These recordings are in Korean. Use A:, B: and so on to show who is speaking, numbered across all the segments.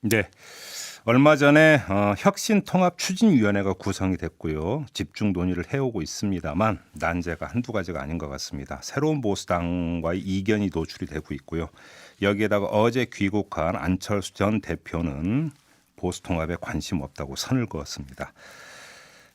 A: 네. 얼마 전에 혁신통합추진위원회가 구성이 됐고요. 집중 논의를 해오고 있습니다만 난제가 한두 가지가 아닌 것 같습니다. 새로운 보수당과의 이견이 노출이 되고 있고요. 여기에다가 어제 귀국한 안철수 전 대표는 보수통합에 관심 없다고 선을 그었습니다.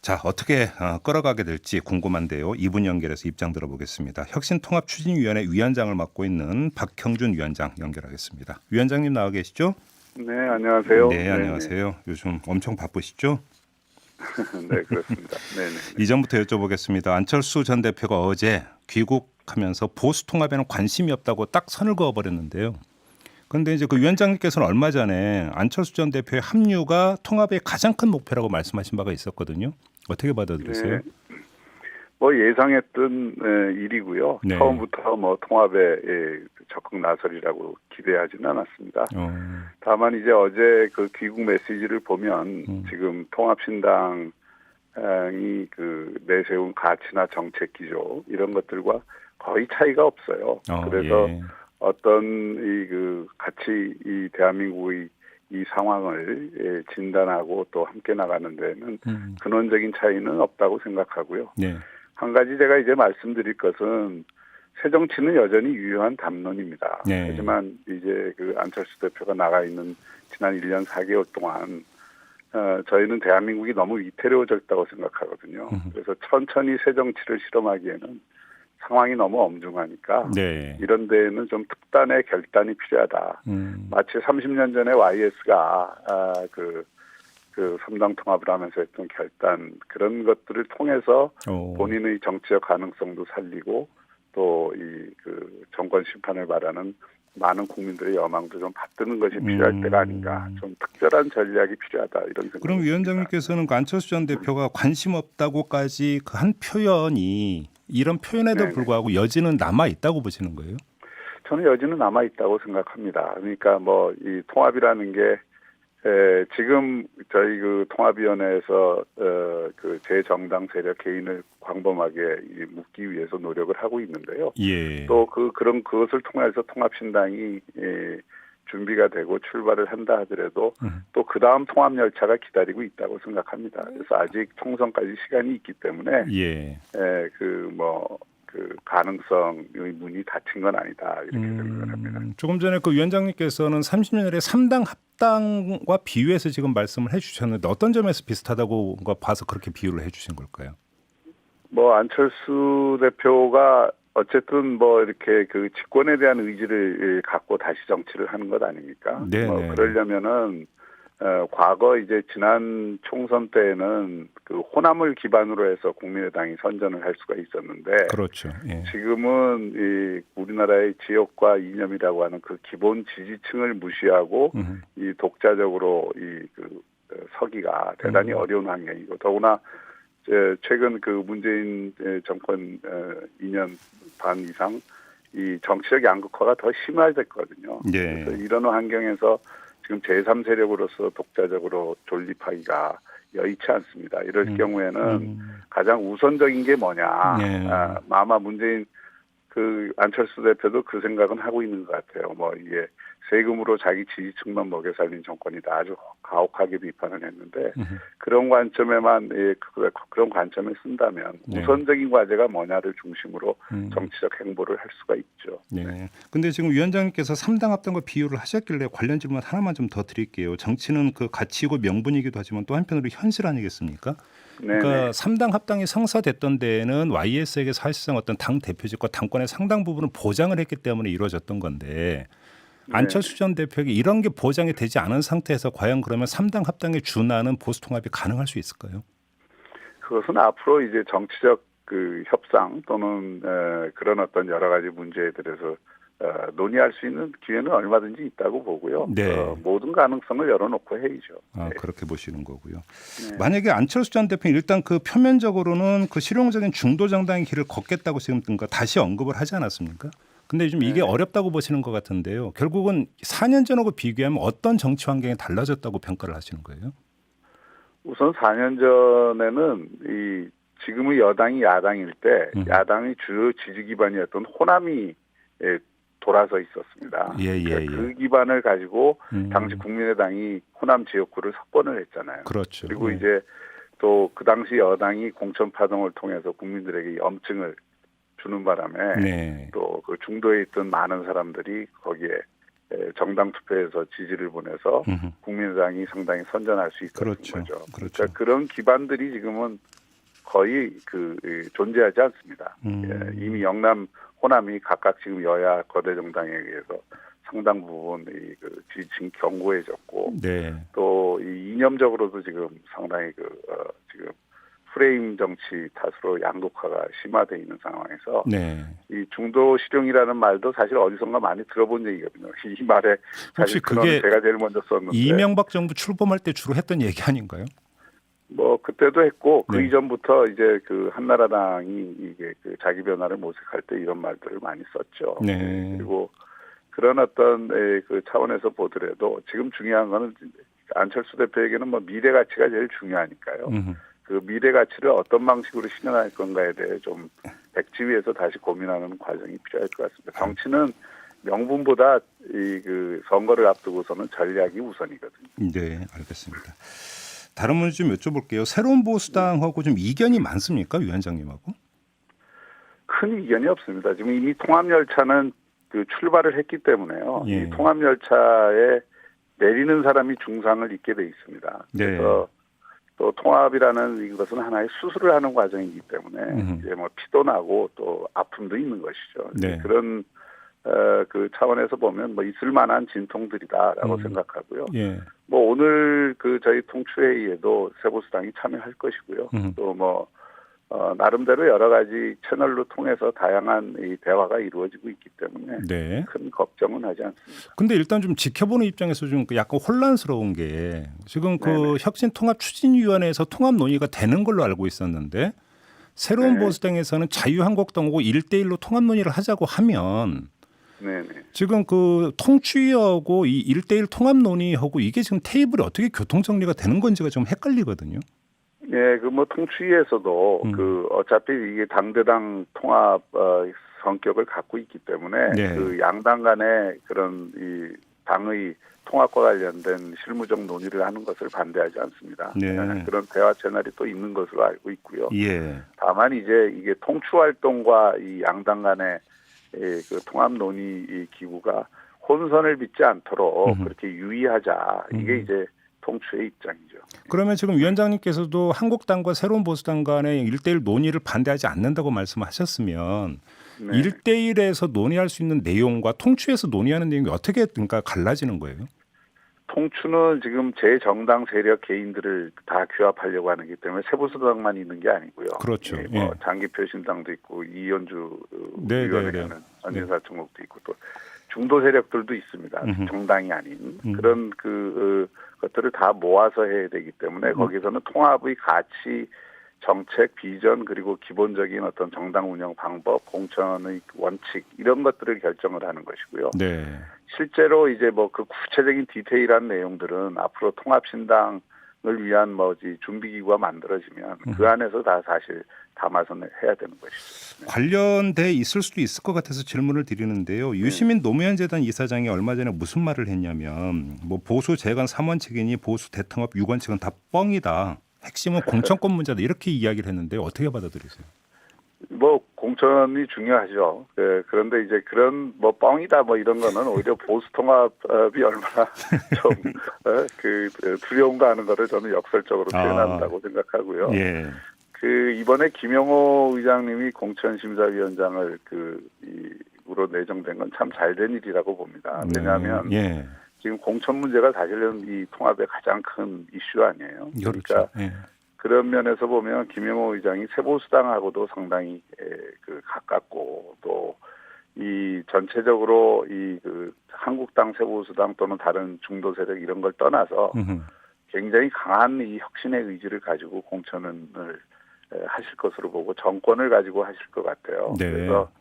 A: 자, 어떻게 끌어가게 될지 궁금한데요. 이분 연결해서 입장 들어보겠습니다. 혁신통합추진위원회 위원장을 맡고 있는 박형준 위원장 연결하겠습니다. 위원장님 나와 계시죠?
B: 네, 안녕하세요.
A: 네,
B: 네네.
A: 안녕하세요. 요즘 엄청 바쁘시죠?
B: 네, 그렇습니다. 네네.
A: 이전부터 여쭤보겠습니다. 안철수 전 대표가 어제 귀국하면서 보수 통합에는 관심이 없다고 딱 선을 그어버렸는데요. 그런데 이제 그 위원장님께서는 얼마 전에 안철수 전 대표의 합류가 통합의 가장 큰 목표라고 말씀하신 바가 있었거든요. 어떻게 받아들이세요?
B: 네, 뭐 예상했던 일이고요.
A: 네.
B: 처음부터 뭐 통합에 적극 나설이라고 기대하지는 않았습니다. 다만 이제 어제 그 귀국 메시지를 보면 지금 통합신당이 그 내세운 가치나 정책 기조 이런 것들과 거의 차이가 없어요. 그래서
A: 예.
B: 어떤 같이 이 대한민국의 이 상황을 진단하고 또 함께 나가는 데는 근원적인 차이는 없다고 생각하고요.
A: 네.
B: 한 가지 제가 이제 말씀드릴 것은 새정치는 여전히 유효한 담론입니다.
A: 네.
B: 하지만 이제 그 안철수 대표가 나가 있는 지난 1년 4개월 동안 저희는 대한민국이 너무 위태로워졌다고 생각하거든요. 그래서 천천히 새정치를 실험하기에는 상황이 너무 엄중하니까
A: 네.
B: 이런 데에는 좀 특단의 결단이 필요하다. 마치 30년 전에 YS가 그 3당 통합을 하면서 했던 결단 그런 것들을 통해서 본인의 정치적 가능성도 살리고 또 그 정권 심판을 바라는 많은 국민들의 여망도 좀 받드는 것이 필요할 때가 아닌가. 좀 특별한 전략이 필요하다 이런 생각입니다.
A: 그럼 위원장님께서는 그 안철수 전 대표가 관심 없다고까지 그 한 표현이 이런 표현에도
B: 네네.
A: 불구하고 여지는 남아 있다고 보시는 거예요?
B: 저는 여지는 남아 있다고 생각합니다. 그러니까 뭐 이 통합이라는 게 지금 저희 그 통합위원회에서 그 제정당 세력 개인을 광범하게 묶기 위해서 노력을 하고 있는데요.
A: 예.
B: 또 그것을 통해서 통합신당이 준비가 되고 출발을 한다 하더라도 또 그 다음 통합 열차가 기다리고 있다고 생각합니다. 그래서 아직 총선까지 시간이 있기 때문에
A: 예.
B: 그 가능성의 문이 닫힌 건 아니다 이렇게 생각을 합니다.
A: 조금 전에 그 위원장님께서는 30년의 3당 합당과 비유해서 지금 말씀을 해주셨는데 어떤 점에서 비슷하다고 봐서 그렇게 비유를 해주신 걸까요?
B: 뭐 안철수 대표가 어쨌든 뭐 이렇게 그 집권에 대한 의지를 갖고 다시 정치를 하는 것 아닙니까?
A: 네.
B: 뭐 그러려면은 과거 이제 지난 총선 때에는 그 호남을 기반으로 해서 국민의당이 선전을 할 수가 있었는데,
A: 그렇죠. 예.
B: 지금은 이 우리나라의 지역과 이념이라고 하는 그 기본 지지층을 무시하고 이 독자적으로 서기가 대단히 어려운 환경이고 더구나 최근 그 문재인 정권 2년 반 이상 이 정치적 양극화가 더 심화됐거든요.
A: 네.
B: 그래서 이런 환경에서 지금 제3세력으로서 독자적으로 존립하기가 여의치 않습니다. 이럴 경우에는 가장 우선적인 게 뭐냐.
A: 네.
B: 아마 문재인 그 안철수 대표도 그 생각은 하고 있는 것 같아요. 뭐 이게 세금으로 자기 지지층만 먹여 살린 정권이다. 아주 가혹하게 비판을 했는데 그런 관점에만 그런 관점에 쓴다면
A: 네.
B: 우선적인 과제가 뭐냐를 중심으로 정치적 행보를 할 수가 있죠.
A: 네. 근데 지금 위원장님께서 3당 합당과 비유를 하셨길래 관련 질문 하나만 좀 더 드릴게요. 정치는 그 가치이고 명분이기도 하지만 또 한편으로 현실 아니겠습니까? 그러니까
B: 네네.
A: 3당 합당이 성사됐던 데에는 YS에게 사실상 어떤 당 대표직과 당권의 상당 부분을 보장을 했기 때문에 이루어졌던 건데 안철수 전 대표에게 이런 게 보장이 되지 않은 상태에서 과연 그러면 3당 합당에 준하는 보수 통합이 가능할 수 있을까요?
B: 그것은 앞으로 이제 정치적 그 협상 또는 그런 어떤 여러 가지 문제들에서 논의할 수 있는 기회는 얼마든지 있다고 보고요.
A: 네.
B: 모든 가능성을 열어놓고 해야죠. 네.
A: 그렇게 보시는 거고요. 네. 만약에 안철수 전 대표는 일단 그 표면적으로는 그 실용적인 중도 정당의 길을 걷겠다고 지금 다시 언급을 하지 않았습니까? 근데 요즘 이게 어렵다고 보시는 것 같은데요. 결국은 4년 전하고 비교하면 어떤 정치 환경이 달라졌다고 평가를 하시는 거예요?
B: 우선 4년 전에는 지금의 여당이 야당일 때 야당의 주요 지지 기반이었던 호남이 돌아서 있었습니다. 그 기반을 가지고 당시 국민의당이 호남 지역구를 석권을 했잖아요.
A: 그렇죠.
B: 그리고 이제 또 그 당시 여당이 공천 파동을 통해서 국민들에게 염증을 주는 바람에 또 그 중도에 있던 많은 사람들이 거기에 정당 투표에서 지지를 보내서 국민의당이 상당히 선전할 수 있었던 거죠. 그러니까 그런 기반들이 지금은 거의 존재하지 않습니다. 이미 영남, 호남이 각각 지금 여야 거대 정당에 의해서 상당 부분 지지층이 견고해졌고 또 이 이념적으로도 지금 상당히 지금 프레임 정치 탓으로 양극화가 심화되어 있는 상황에서 이 중도 실용이라는 말도 사실 어디선가 많이 들어본 얘기거든요. 이 말에
A: 혹시 그게
B: 제가 제일 먼저 썼는데
A: 이명박 정부 출범할 때 주로 했던 얘기 아닌가요?
B: 뭐 그때도 했고 그 이전부터 이제 그 한나라당이 이게 자기 변화를 모색할 때 이런 말들을 많이 썼죠. 그리고 그런 어떤 그 차원에서 보더라도 지금 중요한 거는 안철수 대표에게는 뭐 미래 가치가 제일 중요하니까요. 그 미래 가치를 어떤 방식으로 실현할 건가에 대해 좀 백지 위에서 다시 고민하는 과정이 필요할 것 같습니다. 정치는 명분보다 그 선거를 앞두고서는 전략이 우선이거든요.
A: 네, 알겠습니다. 다른 문제 좀 여쭤볼게요. 새로운 보수당하고 좀 이견이 많습니까, 위원장님하고?
B: 큰 이견이 없습니다. 지금 이미 통합열차는 출발을 했기 때문에요. 이 통합열차에 내리는 사람이 중상을 입게 돼 있습니다. 그래서 또 통합이라는 이것은 하나의 수술을 하는 과정이기 때문에 이제 뭐 피도 나고 또 아픔도 있는 것이죠. 그런 그 차원에서 보면 뭐 있을 만한 진통들이다라고 생각하고요. 뭐 오늘 저희 통추회의에도 새보수당이 참여할 것이고요. 또 뭐 나름대로 여러 가지 채널로 통해서 다양한 이 대화가 이루어지고 있기 때문에 큰 걱정은 하지 않습니다.
A: 근데 일단 좀 지켜보는 입장에서 좀 약간 혼란스러운 게 지금 그 혁신통합추진위원회에서 통합 논의가 되는 걸로 알고 있었는데 새로운 보수당에서는 자유한국당하고 1대1로 통합 논의를 하자고 하면 지금 그 통추위하고 이 1대1 통합 논의하고 이게 지금 테이블이 어떻게 교통 정리가 되는 건지가 좀 헷갈리거든요.
B: 그 뭐 통추위에서도 어차피 이게 당대당 통합 성격을 갖고 있기 때문에 그 양당 간의 그런 이 당의 통합과 관련된 실무적 논의를 하는 것을 반대하지 않습니다. 그런 대화 채널이 또 있는 것으로 알고 있고요. 다만 이제 이게 통추 활동과 이 양당 간의 그 통합 논의 이 기구가 혼선을 빚지 않도록 그렇게 유의하자. 이게 이제 통추의 입장이죠.
A: 그러면 지금 위원장님께서도 한국당과 새로운 보수당 간의 1대1 논의를 반대하지 않는다고 말씀하셨으면 1대1에서 논의할 수 있는 내용과 통추에서 논의하는 내용이 어떻게 그러니까 갈라지는 거예요?
B: 통추는 지금 제 정당 세력 개인들을 다 규합하려고 하는 거기 때문에 새보수당만 있는 게 아니고요.
A: 그렇죠.
B: 뭐 장기표신당도 있고 이현주 의원이라는 전진사총국도 있고 또 중도 세력들도 있습니다. 정당이 아닌 그런 것들을 다 모아서 해야 되기 때문에 거기서는 통합의 가치, 정책, 비전 그리고 기본적인 어떤 정당 운영 방법, 공천의 원칙 이런 것들을 결정을 하는 것이고요. 실제로 이제 뭐 그 구체적인 디테일한 내용들은 앞으로 통합신당을 위한 준비기구가 만들어지면 그 안에서 다 사실 담아서 해야 되는 것이죠.
A: 관련돼 있을 수도 있을 것 같아서 질문을 드리는데요. 유시민 노무현재단 이사장이 얼마 전에 무슨 말을 했냐면 뭐 보수 재건 3원칙이니 보수 대통합 6원칙은 다 뻥이다. 핵심은 공천권 문제다. 이렇게 이야기를 했는데 어떻게 받아들이세요?
B: 뭐 공천이 중요하죠. 그런데 이제 그런 뭐 뻥이다 뭐 이런 거는 오히려 보수 통합이 얼마나 좀 두려운가 하는 거를 저는 역설적으로 표현한다고 생각하고요. 이번에 김영호 의장님이 공천심사위원장을 으로 내정된 건 참 잘된 일이라고 봅니다. 왜냐하면 지금 공천 문제가 사실은 이 통합의 가장 큰 이슈 아니에요. 그러니까 그런 면에서 보면 김영호 의장이 새보수당하고도 상당히 가깝고 또 이 전체적으로 한국당, 새보수당 또는 다른 중도 세력 이런 걸 떠나서 굉장히 강한 이 혁신의 의지를 가지고 공천을 하실 것으로 보고 정권을 가지고 하실 것 같아요. 그래서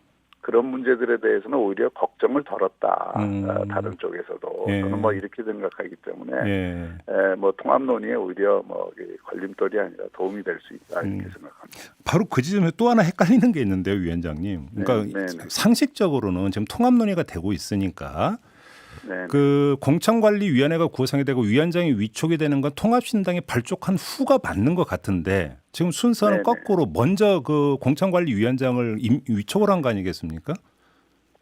B: 그런 문제들에 대해서는 오히려 걱정을 덜었다. 다른 쪽에서도
A: 예.
B: 저는 뭐 이렇게 생각하기 때문에
A: 예.
B: 뭐 통합 논의에 오히려 뭐 걸림돌이 아니라 도움이 될 수 있다 이렇게 생각합니다.
A: 바로 그 지점에 또 하나 헷갈리는 게 있는데요, 위원장님. 그러니까
B: 네.
A: 상식적으로는 지금 통합 논의가 되고 있으니까
B: 네.
A: 그 공천관리위원회가 구성이 되고 위원장이 위촉이 되는 건 통합신당이 발족한 후가 맞는 것 같은데 지금 순서는
B: 네네.
A: 거꾸로 먼저 그 공천관리위원장을 위촉을 한 거 아니겠습니까?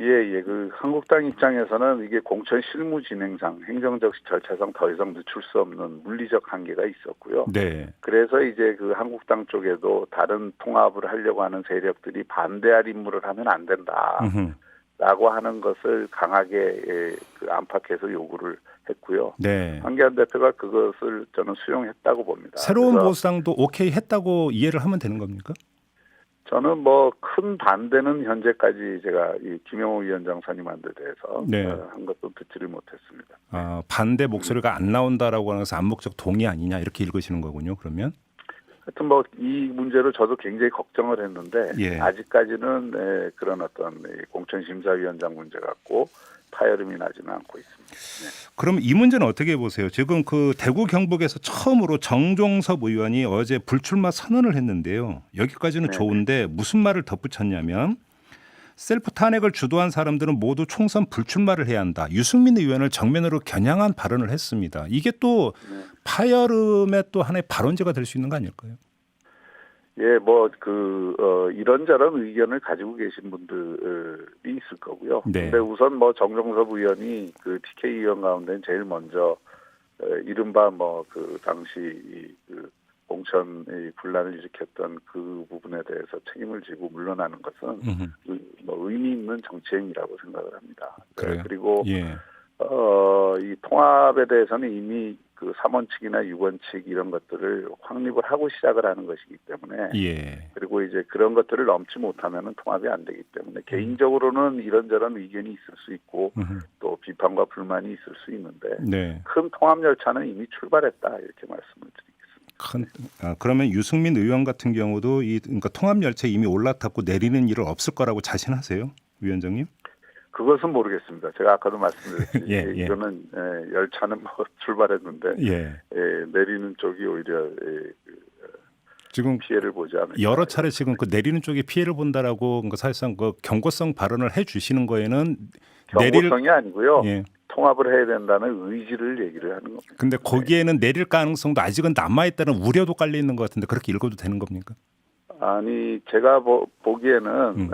B: 예. 그 한국당 입장에서는 이게 공천 실무 진행상 행정적 절차상 더 이상 늦출 수 없는 물리적 한계가 있었고요.
A: 네.
B: 그래서 이제 그 한국당 쪽에도 다른 통합을 하려고 하는 세력들이 반대할 임무를 하면 안 된다. 라고 하는 것을 강하게 그 안팎에서 요구를 했고요.
A: 네.
B: 황교안 대표가 그것을 저는 수용했다고 봅니다.
A: 새로운 보수당도 오케이 했다고 이해를 하면 되는 겁니까?
B: 저는 뭐 큰 반대는 현재까지 제가 이 김영호 위원장 선임한 데 대해서
A: 네.
B: 한 것도 듣지를 못했습니다.
A: 반대 목소리가 안 나온다라고 하는 것은 암묵적 동의 아니냐 이렇게 읽으시는 거군요. 그러면
B: 하여튼 뭐 이 문제로 저도 굉장히 걱정을 했는데
A: 예.
B: 아직까지는 그런 어떤 공천심사위원장 문제 갖고 파열음이 나지는 않고 있습니다. 네.
A: 그럼 이 문제는 어떻게 보세요? 지금 그 대구 경북에서 처음으로 정종섭 의원이 어제 불출마 선언을 했는데요. 여기까지는
B: 네네.
A: 좋은데 무슨 말을 덧붙였냐면 셀프 탄핵을 주도한 사람들은 모두 총선 불출마를 해야 한다. 유승민 의원을 정면으로 겨냥한 발언을 했습니다. 이게 또 파열음의 또 하나의 발원제가 될 수 있는 거 아닐까요?
B: 예, 뭐 이런저런 의견을 가지고 계신 분들이 있을 거고요.
A: 네.
B: 근데 우선 뭐 정종섭 의원이 그 TK 의원 가운데 제일 먼저 이른바 뭐 그 당시 그 공천 분란을 일으켰던 그 부분에 대해서 책임을 지고 물러나는 것은 뭐 의미 있는 정치행위라고 생각을 합니다.
A: 그래요?
B: 그리고
A: 예.
B: 이 통합에 대해서는 이미 그 3원칙이나 6원칙 이런 것들을 확립을 하고 시작을 하는 것이기 때문에
A: 예.
B: 그리고 이제 그런 것들을 넘지 못하면 통합이 안 되기 때문에 개인적으로는 이런저런 의견이 있을 수 있고 또 비판과 불만이 있을 수 있는데
A: 네.
B: 큰 통합 열차는 이미 출발했다 이렇게 말씀을 드리겠습니다.
A: 그러면 유승민 의원 같은 경우도 그러니까 통합 열차에 이미 올라탔고 내리는 일은 없을 거라고 자신하세요, 위원장님?
B: 그것은 모르겠습니다. 제가 아까도 말씀드렸듯이
A: 예.
B: 이거는 열차는 뭐 출발했는데 내리는 쪽이 오히려
A: 지금
B: 피해를 보지 않을까.
A: 여러 차례 지금 그 내리는 쪽에 피해를 본다라고 그러니까 사실상 그 경고성 발언을 해주시는 거에는
B: 경고성이 아니고요.
A: 예.
B: 통합을 해야 된다는 의지를 얘기를 하는 겁니다.
A: 근데 거기에는 내릴 가능성도 아직은 남아있다는 우려도 깔려 있는 것 같은데 그렇게 읽어도 되는 겁니까?
B: 아니 제가 보기에는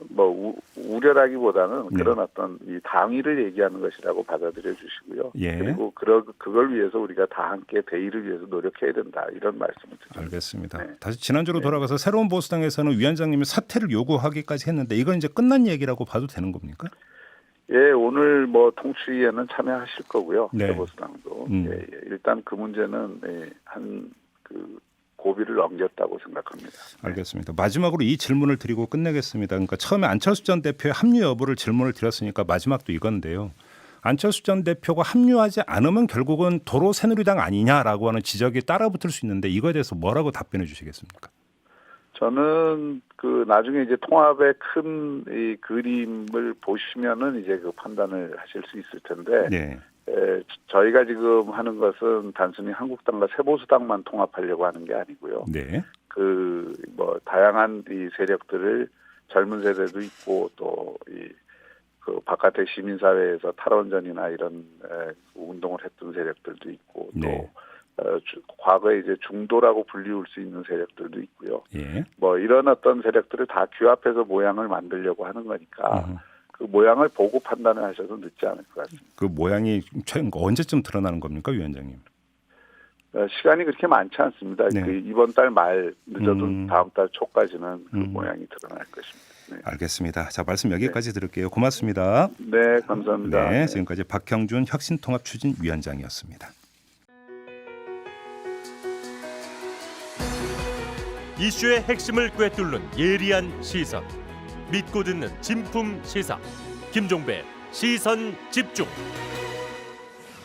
B: 뭐 우려라기보다는 그런 어떤 이 당위를 얘기하는 것이라고 받아들여 주시고요.
A: 예.
B: 그리고 그걸 위해서 우리가 다 함께 대의를 위해서 노력해야 된다 이런 말씀을 드립니다.
A: 알겠습니다.
B: 네.
A: 다시 지난주로 돌아가서 새로운 보수당에서는 위원장님이 사퇴를 요구하기까지 했는데 이건 이제 끝난 얘기라고 봐도 되는 겁니까?
B: 예, 오늘 뭐 통추위에는 참여하실 거고요.
A: 네.
B: 보수당도 일단 그 문제는 한 그 고비를 넘겼다고 생각합니다.
A: 알겠습니다. 마지막으로 이 질문을 드리고 끝내겠습니다. 그러니까 처음에 안철수 전 대표의 합류 여부를 질문을 드렸으니까 마지막도 이건데요. 안철수 전 대표가 합류하지 않으면 결국은 도로 새누리당 아니냐라고 하는 지적이 따라붙을 수 있는데 이거에 대해서 뭐라고 답변해 주시겠습니까?
B: 저는 그 나중에 이제 통합의 큰 이 그림을 보시면은 이제 그 판단을 하실 수 있을 텐데
A: 네.
B: 저희가 지금 하는 것은 단순히 한국당과 새보수당만 통합하려고 하는 게 아니고요.
A: 네.
B: 그 뭐 다양한 이 세력들을 젊은 세대도 있고 또 그 바깥의 시민사회에서 탈원전이나 이런 운동을 했던 세력들도 있고
A: 네.
B: 또 과거에 이제 중도라고 불리울 수 있는 세력들도 있고요.
A: 예.
B: 뭐 이런 어떤 세력들을 다 규합해서 모양을 만들려고 하는 거니까 그 모양을 보고 판단을 하셔도 늦지 않을 것 같습니다.
A: 그 모양이 언제쯤 드러나는 겁니까, 위원장님?
B: 시간이 그렇게 많지 않습니다.
A: 네.
B: 그 이번 달 말 늦어도 다음 달 초까지는 그 모양이 드러날 것입니다. 네.
A: 알겠습니다. 자, 말씀 여기까지 들을게요. 고맙습니다.
B: 네, 감사합니다.
A: 네, 지금까지 박형준 혁신통합추진위원장이었습니다.
C: 이슈의 핵심을 꿰뚫는 예리한 시선, 믿고 듣는 진품 시사 김종배 시선 집중.